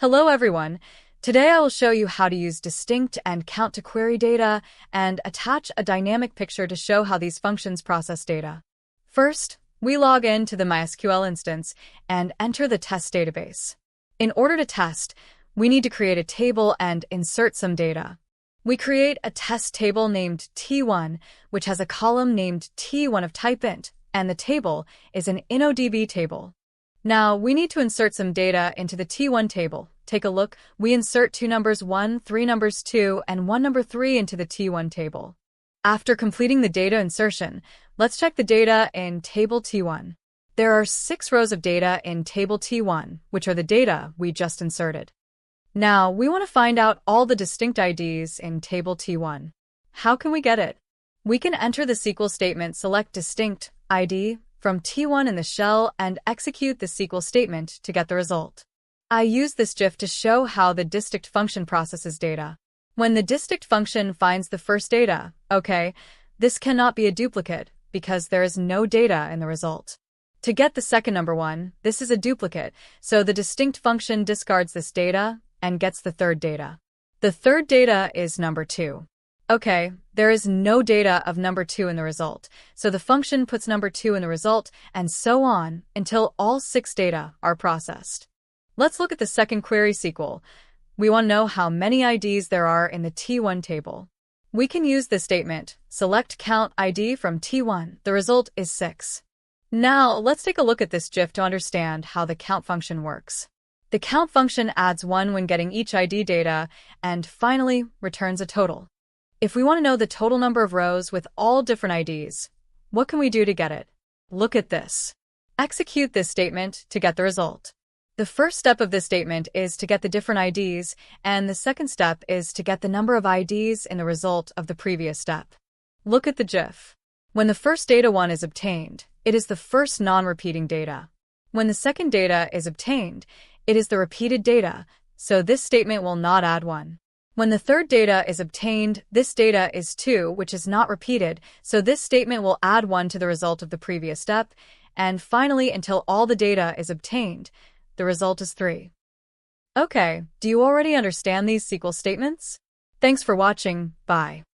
Hello everyone. Today I will show you how to use distinct and count to query data and attach a dynamic picture to show how these functions process data. First, we log in to the MySQL instance and enter the test database. In order to test, we need to create a table and insert some data. We create a test table named T1, which has a column named T1 of type int, and the table is an InnoDB table. Now, we need to insert some data into the T1 table. Take a look. We insert 2 numbers 1, 3 numbers 2, and 1 number 3 into the T1 table. After completing the data insertion, let's check the data in table T1. There are 6 rows of data in table T1, which are the data we just inserted. Now, we want to find out all the distinct IDs in table T1. How can we get it? We can enter the SQL statement select distinct ID from T1 in the shell and execute the SQL statement to get the result. I use this GIF to show how the distinct function processes data. When the distinct function finds the first data, this cannot be a duplicate because there is no data in the result. To get the second number 1, this is a duplicate, so the distinct function discards this data and gets the third data. The third data is number 2. There is no data of number 2 in the result, so the function puts number 2 in the result, and so on until all 6 data are processed. Let's look at the second query SQL. We want to know how many IDs there are in the T1 table. We can use this statement, select count ID from T1. The result is 6. Now, let's take a look at this GIF to understand how the count function works. The count function adds 1 when getting each ID data, and finally returns a total. If we want to know the total number of rows with all different IDs, what can we do to get it? Look at this. Execute this statement to get the result. The first step of this statement is to get the different IDs, and the second step is to get the number of IDs in the result of the previous step. Look at the GIF. When the first data 1 is obtained, it is the first non-repeating data. When the second data is obtained, it is the repeated data, so this statement will not add 1. When the third data is obtained, this data is 2, which is not repeated, so this statement will add 1 to the result of the previous step, and finally, until all the data is obtained, the result is 3. Do you already understand these SQL statements? Thanks for watching. Bye.